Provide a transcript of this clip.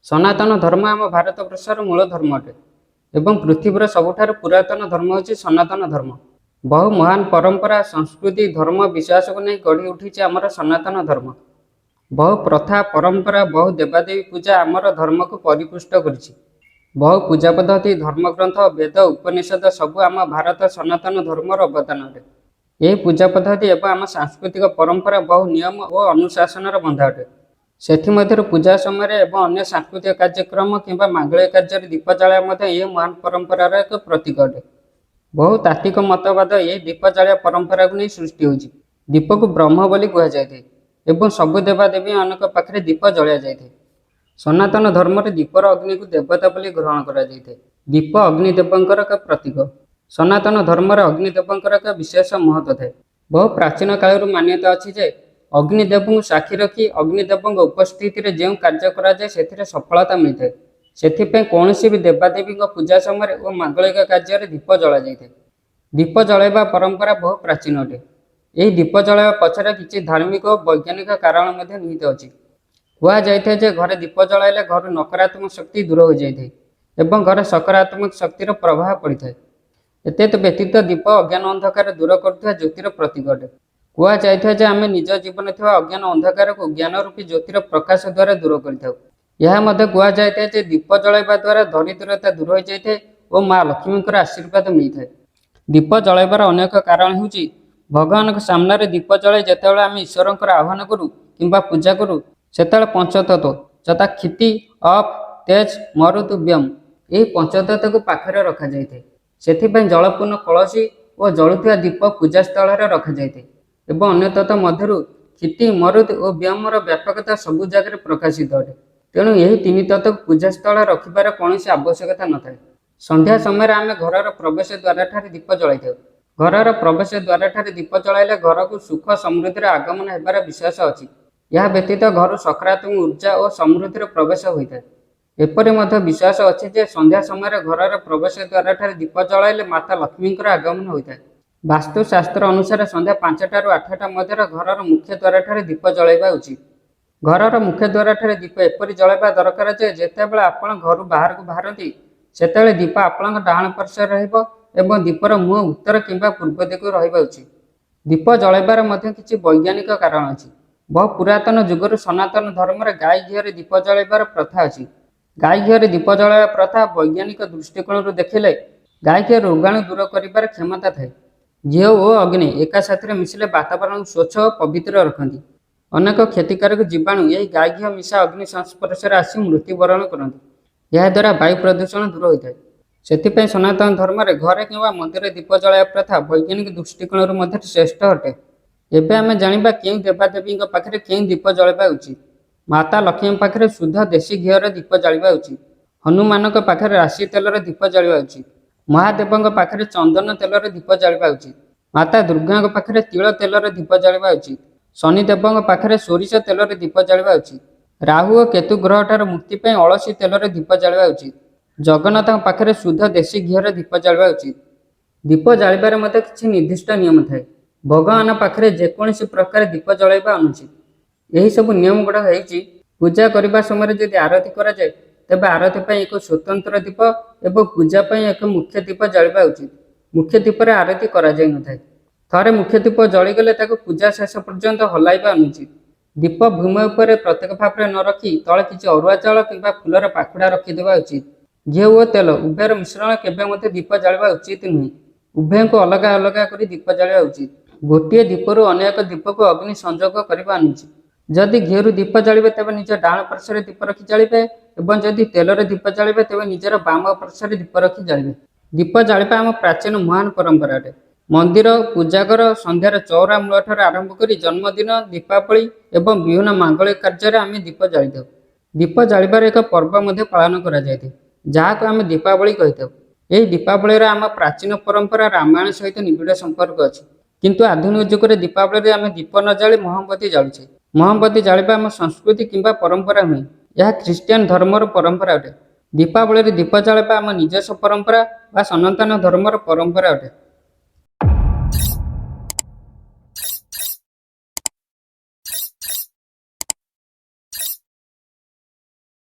ସନାତନ ଧର୍ମ ଆମ ଭାରତବର୍ଷର ମୂଳ ଧର୍ମ ଅଟେ ଏବଂ ପୃଥିବୀର ସବୁଠାରୁ ପୁରାତନ ଧର୍ମ ହେଉଛି ସନାତନ ଧର୍ମ। ବହୁ ମହାନ ପରମ୍ପରା, ସଂସ୍କୃତି, ଧର୍ମ, ବିଶ୍ୱାସକୁ ନେଇ ଗଢ଼ି ଉଠିଛି ଆମର ସନାତନ ଧର୍ମ। ବହୁ ପ୍ରଥା, ପରମ୍ପରା, ବହୁ ଦେବାଦେବୀ ପୂଜା ଆମର ଧର୍ମକୁ ପରିପୁଷ୍ଟ କରିଛି। ବହୁ ପୂଜା ପଦ୍ଧତି, ଧର୍ମଗ୍ରନ୍ଥ, ବେଦ, ଉପନିଷଦ ସବୁ ଆମ ଭାରତ ସନାତନ ଧର୍ମର ଅବଦାନ ଅଟେ। ଏହି ପୂଜା ପଦ୍ଧତି ଏବଂ ଆମ ସାଂସ୍କୃତିକ ପରମ୍ପରା ବହୁ ନିୟମ ଓ ଅନୁଶାସନର ବନ୍ଧା ଅଟେ। ସେଥିମଧ୍ୟରୁ ପୂଜା ସମୟରେ ଏବଂ ଅନ୍ୟ ସାଂସ୍କୃତିକ କାର୍ଯ୍ୟକ୍ରମ କିମ୍ବା ମାଙ୍ଗଳିକ କାର୍ଯ୍ୟରେ ଦୀପ ଜାଳିବା ମଧ୍ୟ ଏହି ମହାନ ପରମ୍ପରାର ଏକ ପ୍ରତୀକ ଅଟେ। ବହୁ ତାତ୍ତ୍ୱିକ ମତବାଦ ଏହି ଦୀପ ଜାଳିବା ପରମ୍ପରାକୁ ନେଇ ସୃଷ୍ଟି ହୋଇଛି। ଦୀପକୁ ବ୍ରହ୍ମ ବୋଲି କୁହାଯାଇଥାଏ ଏବଂ ସବୁ ଦେବାଦେବୀମାନଙ୍କ ପାଖରେ ଦୀପ ଜଳାଯାଇଥାଏ। ସନାତନ ଧର୍ମରେ ଦୀପର ଅଗ୍ନିକୁ ଦେବତା ବୋଲି ଗ୍ରହଣ କରାଯାଇଥାଏ। ଦୀପ ଅଗ୍ନିଦେବଙ୍କର ଏକ ପ୍ରତୀକ। ସନାତନ ଧର୍ମରେ ଅଗ୍ନିଦେବଙ୍କର ଏକ ବିଶେଷ ମହତ୍ତ୍ୱ ଥାଏ। ବହୁ ପ୍ରାଚୀନ କାଳରୁ ମାନ୍ୟତା ଅଛି ଯେ ଅଗ୍ନିଦେବଙ୍କୁ ସାକ୍ଷୀ ରଖି ଅଗ୍ନିଦେବଙ୍କ ଉପସ୍ଥିତିରେ ଯେଉଁ କାର୍ଯ୍ୟ କରାଯାଏ ସେଥିରେ ସଫଳତା ମିଳିଥାଏ। ସେଥିପାଇଁ କୌଣସି ବି ଦେବାଦେବୀଙ୍କ ପୂଜା ସମୟରେ ଓ ମାଙ୍ଗଳିକ କାର୍ଯ୍ୟରେ ଦୀପ ଜଳାଯାଇଥାଏ। ଦୀପ ଜଳାଇବା ପରମ୍ପରା ବହୁ ପ୍ରାଚୀନ ଅଟେ। ଏହି ଦୀପ ଜଳାଇବା ପଛରେ କିଛି ଧାର୍ମିକ ଓ ବୈଜ୍ଞାନିକ କାରଣ ମଧ୍ୟ ନିହିତ ଅଛି। କୁହାଯାଇଥାଏ ଯେ ଘରେ ଦୀପ ଜଳାଇଲେ ଘରୁ ନକାରାତ୍ମକ ଶକ୍ତି ଦୂର ହୋଇଯାଇଥାଏ ଏବଂ ଘରେ ସକାରାତ୍ମକ ଶକ୍ତିର ପ୍ରଭାବ ପଡ଼ିଥାଏ। ଏତଦ୍ ବ୍ୟତୀତ ଦୀପ ଅଜ୍ଞାନ ଅନ୍ଧକାର ଦୂର କରୁଥିବା ଜ୍ୟୋତିର ପ୍ରତୀକ ଅଟେ। କୁହାଯାଇଥାଏ ଯେ ଆମେ ନିଜ ଜୀବନରେ ଥିବା ଅଜ୍ଞାନ ଅନ୍ଧକାରକୁ ଜ୍ଞାନ ରୂପୀ ଜ୍ୟୋତିର ପ୍ରକାଶ ଦ୍ୱାରା ଦୂର କରିଥାଉ। ଏହା ମଧ୍ୟ କୁହାଯାଇଥାଏ ଯେ ଦୀପ ଜଳାଇବା ଦ୍ୱାରା ଦରିଦ୍ରତା ଦୂର ହୋଇଯାଇଥାଏ ଓ ମା ଲକ୍ଷ୍ମୀଙ୍କର ଆଶୀର୍ବାଦ ମିଳିଥାଏ। ଦୀପ ଜଳାଇବାର ଅନେକ କାରଣ ହେଉଛି ଭଗବାନଙ୍କ ସାମ୍ନାରେ ଦୀପ ଜଳାଇ ଯେତେବେଳେ ଆମେ ଈଶ୍ୱରଙ୍କର ଆହ୍ୱାନ କରୁ କିମ୍ବା ପୂଜା କରୁ ସେତେବେଳେ ପଞ୍ଚତତ୍ତ୍ୱ ଯଥା କ୍ଷିତି, ଅପ୍, ତେଜ, ମରୁତ୍, ବ୍ୟମ୍ ଏହି ପଞ୍ଚତତ୍ତ୍ୱକୁ ପାଖରେ ରଖାଯାଇଥାଏ। ସେଥିପାଇଁ ଜଳପୂର୍ଣ୍ଣ କଳସୀ ଓ ଜଳୁଥିବା ଦୀପ ପୂଜାସ୍ଥଳରେ ରଖାଯାଇଥାଏ ଏବଂ ଅନ୍ୟ ତତ୍ତ୍ୱ ମଧ୍ୟରୁ କ୍ଷିତି, ମରୁତ୍ ଓ ବ୍ୟମ୍ର ବ୍ୟାପକତା ସବୁ ଜାଗାରେ ପ୍ରକାଶିତ ଅଟେ। ତେଣୁ ଏହି ତିନି ତତ୍ତ୍ୱକୁ ପୂଜାସ୍ଥଳରେ ରଖିବାର କୌଣସି ଆବଶ୍ୟକତା ନଥାଏ। ସନ୍ଧ୍ୟା ସମୟରେ ଆମେ ଘରର ପ୍ରବେଶ ଦ୍ୱାରଠାରେ ଦୀପ ଜଳାଇଥାଉ। ଘରର ପ୍ରବେଶ ଦ୍ୱାରଠାରେ ଦୀପ ଜଳାଇଲେ ଘରକୁ ସୁଖ ସମୃଦ୍ଧିର ଆଗମନ ହେବାର ବିଶ୍ୱାସ ଅଛି। ଏହା ବ୍ୟତୀତ ଘରୁ ସକାରାତ୍ମକ ଉର୍ଜା ଓ ସମୃଦ୍ଧିର ପ୍ରବେଶ ହୋଇଥାଏ। ଏପରି ମଧ୍ୟ ବିଶ୍ୱାସ ଅଛି ଯେ ସନ୍ଧ୍ୟା ସମୟରେ ଘରର ପ୍ରବେଶ ଦ୍ୱାରଠାରେ ଦୀପ ଜଳାଇଲେ ମାତା ଲକ୍ଷ୍ମୀଙ୍କର ଆଗମନ ହୋଇଥାଏ। ବାସ୍ତୁଶାସ୍ତ୍ର ଅନୁସାରେ ସନ୍ଧ୍ୟା 5ଟାରୁ 8ଟା ମଧ୍ୟରେ ଘରର ମୁଖ୍ୟ ଦ୍ୱାରଠାରେ ଦୀପ ଜଳାଇବା ଉଚିତ। ଘରର ମୁଖ୍ୟ ଦ୍ୱାରଠାରେ ଦୀପ ଏପରି ଜଳାଇବା ଦରକାର ଯେ ଯେତେବେଳେ ଆପଣ ଘରୁ ବାହାରକୁ ବାହାରନ୍ତି ସେତେବେଳେ ଦୀପ ଆପଣଙ୍କ ଡାହାଣ ପାର୍ଶ୍ୱରେ ରହିବ ଏବଂ ଦୀପର ମୁହଁ ଉତ୍ତର କିମ୍ବା ପୂର୍ବ ଦିଗକୁ ରହିବା ଉଚିତ। ଦୀପ ଜଳାଇବାର ମଧ୍ୟ କିଛି ବୈଜ୍ଞାନିକ କାରଣ ଅଛି। ବହୁ ପୁରାତନ ଯୁଗରୁ ସନାତନ ଧର୍ମରେ ଗାଈ ଘିଅରେ ଦୀପ ଜଳାଇବାର ପ୍ରଥା ଅଛି। ଗାଈ ଘିଅରେ ଦୀପ ଜଳାଇବା ପ୍ରଥା ବୈଜ୍ଞାନିକ ଦୃଷ୍ଟିକୋଣରୁ ଦେଖିଲେ ଗାଈ ଘିଅ ରୋଗାଣୁ ଦୂର କରିବାର କ୍ଷମତା ଥାଏ। ଘିଅ ଓ ଅଗ୍ନି ଏକା ସାଥିରେ ମିଶିଲେ ବାତାବରଣକୁ ସ୍ୱଚ୍ଛ ଓ ପବିତ୍ର ରଖନ୍ତି। ଅନେକ କ୍ଷତିକାରକ ଜୀବାଣୁ ଏହି ଗାଈ ଘିଅ ମିଶା ଅଗ୍ନି ସଂସ୍ପର୍ଶରେ ଆସି ମୃତ୍ୟୁବରଣ କରନ୍ତି। ଏହାଦ୍ୱାରା ବାୟୁ ପ୍ରଦୂଷଣ ଦୂର ହୋଇଥାଏ। ସେଥିପାଇଁ ସନାତନ ଧର୍ମରେ ଘରେ କିମ୍ବା ମନ୍ଦିରରେ ଦୀପ ଜଳାଇବା ପ୍ରଥା ବୈଜ୍ଞାନିକ ଦୃଷ୍ଟିକୋଣରୁ ମଧ୍ୟ ଶ୍ରେଷ୍ଠ ଅଟେ। ଏବେ ଆମେ ଜାଣିବା କେଉଁ ଦେବାଦେବୀଙ୍କ ପାଖରେ କେଉଁ ଦୀପ ଜଳାଇବା ଉଚିତ। ମାତା ଲକ୍ଷ୍ମୀଙ୍କ ପାଖରେ ଶୁଦ୍ଧ ଦେଶୀ ଘିଅର ଦୀପ ଜାଳିବା ଉଚିତ। ହନୁମାନଙ୍କ ପାଖରେ ରାଶି ତେଲର ଦୀପ ଜାଳିବା ଉଚିତ। ମହାଦେବଙ୍କ ପାଖରେ ଚନ୍ଦନ ତେଲର ଦୀପ ଜାଳିବା ଉଚିତ। ମାତା ଦୁର୍ଗାଙ୍କ ପାଖରେ ତିଳ ତେଲର ଦୀପ ଜାଳିବା ଉଚିତ। ଶନିଦେବଙ୍କ ପାଖରେ ସୋରିଷ ତେଲରେ ଦୀପ ଜାଳିବା ଉଚିତ। ରାହୁ ଓ କେତୁ ଗ୍ରହଠାରୁ ମୁକ୍ତି ପାଇଁ ଅଳସୀ ତେଲରେ ଦୀପ ଜାଳିବା ଉଚିତ। ଜଗନ୍ନାଥଙ୍କ ପାଖରେ ଶୁଦ୍ଧ ଦେଶୀ ଘିଅର ଦୀପ ଜାଳିବା ଉଚିତ। ଦୀପ ଜାଳିବାରେ ମଧ୍ୟ କିଛି ନିର୍ଦ୍ଦିଷ୍ଟ ନିୟମ ଥାଏ। ଭଗବାନ ପାଖରେ ଯେକୌଣସି ପ୍ରକାର ଦୀପ ଜଳାଇବା ଅନୁଚିତ। ଏହିସବୁ ନିୟମ ଗୁଡ଼ାକ ହେଉଛି ପୂଜା କରିବା ସମୟରେ ଯଦି ଆରତି କରାଯାଏ ତେବେ ଆରତି ପାଇଁ ଏକ ସ୍ୱତନ୍ତ୍ର ଦୀପ ଏବଂ ପୂଜା ପାଇଁ ଏକ ମୁଖ୍ୟ ଦୀପ ଜାଳିବା ଉଚିତ। ମୁଖ୍ୟ ଦୀପରେ ଆରତି କରାଯାଇନଥାଏ। ଥରେ ମୁଖ୍ୟ ଦୀପ ଜଳିଗଲେ ତାକୁ ପୂଜା ଶେଷ ପର୍ଯ୍ୟନ୍ତ ହଲାଇବା ଅନୁଚିତ। ଦୀପ ଭୂମି ଉପରେ ପ୍ରତ୍ୟେକ ଭାବରେ ନ ରଖି ତଳେ କିଛି ଅରୁଆ ଚାଉଳ କିମ୍ବା ଫୁଲର ପାଖୁଡ଼ା ରଖିଦେବା ଉଚିତ। ଘିଅ ଓ ତେଲ ଉଭୟର ମିଶ୍ରଣ କେବେ ମଧ୍ୟ ଦୀପ ଜାଳିବା ଉଚିତ ନୁହେଁ। ଉଭୟଙ୍କୁ ଅଲଗା ଅଲଗା କରି ଦୀପ ଜାଳିବା ଉଚିତ। ଗୋଟିଏ ଦୀପରୁ ଅନ୍ୟ ଏକ ଦୀପକୁ ଅଗ୍ନି ସଂଯୋଗ କରିବା ଅନୁଚିତ। ଯଦି ଘିଅରୁ ଦୀପ ଜାଳିବେ ତେବେ ନିଜ ଡାହାଣ ପାର୍ଶ୍ୱରେ ଦୀପ ରଖି ଜାଳିବେ ଏବଂ ଯଦି ତେଲରେ ଦୀପ ଜାଳିବେ ତେବେ ନିଜର ବାମ ପାର୍ଶ୍ୱରେ ଦୀପ ରଖି ଜାଳିବେ। ଦୀପ ଜାଳିବା ଆମ ପ୍ରାଚୀନ ମହାନ ପରମ୍ପରା ଅଟେ। ମନ୍ଦିର, ପୂଜାଘର, ସନ୍ଧ୍ୟାର ଚଉରା ମୂଳଠାରୁ ଆରମ୍ଭ କରି ଜନ୍ମଦିନ, ଦୀପାବଳି ଏବଂ ବିଭିନ୍ନ ମାଙ୍ଗଳିକ କାର୍ଯ୍ୟରେ ଆମେ ଦୀପ ଜାଳିଥାଉ। ଦୀପ ଜାଳିବାର ଏକ ପର୍ବ ମଧ୍ୟ ପାଳନ କରାଯାଇଥାଏ ଯାହାକୁ ଆମେ ଦୀପାବଳି କହିଥାଉ। ଏହି ଦୀପାବଳିର ଆମ ପ୍ରାଚୀନ ପରମ୍ପରା ରାମାୟଣ ସହିତ ନିବିଡ଼ ସମ୍ପର୍କ ଅଛି। କିନ୍ତୁ ଆଧୁନିକ ଯୁଗରେ ଦୀପାବଳିରେ ଆମେ ଦୀପ ନ ଜାଳି ମହମବତୀ ଜାଳୁଛେ। ମହମବତୀ ଜାଳିବା ଆମ ସଂସ୍କୃତି କିମ୍ବା ପରମ୍ପରା ନୁହେଁ, ଏହା ଖ୍ରୀଷ୍ଟିଆନ ଧର୍ମର ପରମ୍ପରା ଅଟେ। ଦୀପାବଳିରେ ଦୀପ ଜାଳିବା ଆମ ନିଜସ୍ୱ ପରମ୍ପରା ବା ସନାତନ ଧର୍ମର ପରମ୍ପରା ଅଟେ।